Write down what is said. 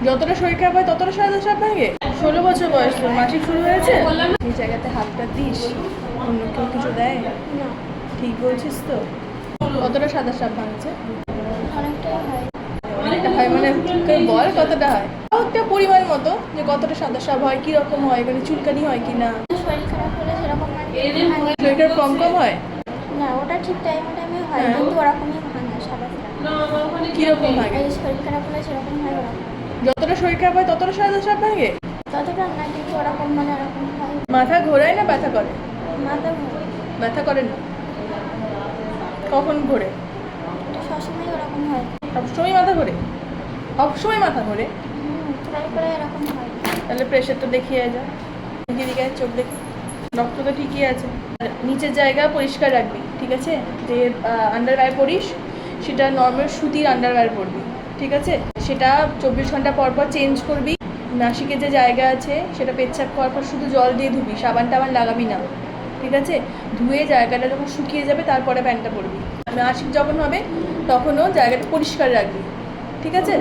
যতটা শরীর খারাপ হয় ততটা সাদা সাপ ভাঙে। 16 বছর বয়স, তোর মাসিক শুরু হয়েছে? এই জায়গাতে হাতটা দিস, অন্য কেউ কিছু দেয়? না, ঠিক বলছিস তো? কতটা সাদা সাপ ভাঙছে? অনেকটাই হয়। অনেকটা হয় মানে তুই বল কতটা হয়? তাও একটা পরিমাণ মতো, যে কতটা সাদা সাপ হয়, কিরকম হয়, মানে চুলকানি হয় কি না? শরীর খারাপ হলে সেরকম মানে ভাঙে। শরীর খারাপ কম কম হয়? না, ওটা ঠিক টাইমে টাইমে হয়, হ্যাঁ। কিন্তু ওরকমই ভাঙে সাদা সাদা। কিরকম ভাঙে? এই শরীর খারাপ হলে সেরকম হয় ওরকম। যতটা শরীর খারাপ হয় ততটা সাদা সাপ ভাঙে? ততটা না, কিন্তু ওরকম মানে ওরকম হয়। মাথা ঘোরায় না ব্যথা করে? মাথা ঘুরে। ব্যথা করে না? কখন ঘোরে? এটা সবসময় ওরকম হয়। সবসময় মাথা ঘোরে? সবসময় মাথা ঘোরে? ট্রাই করে এরকম হয়। তাহলে প্রেশারটা দেখিয়ে যা। দিকে চোখ দেখে, রক্ত তো ঠিকই আছে। নিচের জায়গা পরিষ্কার রাখবি, ঠিক আছে? যে আন্ডারওয়্যার পরিস, সেটা নর্মাল সুতির আন্ডারওয়্যার পরবি, ঠিক আছে? সেটা 24 ঘন্টা পর পর চেঞ্জ করবি। নাসিকে যে জায়গা আছে সেটা পেচ্ছাপ করার পর শুধু জল দিয়ে ধুবি, সাবান টাবান লাগাবি না, ঠিক আছে? ধুয়ে জায়গাটা যখন শুকিয়ে যাবে তারপরে প্যান্টটা পরবি। নাসিক যখন হবে তখনও জায়গাটা পরিষ্কার রাখবি, ঠিক আছে?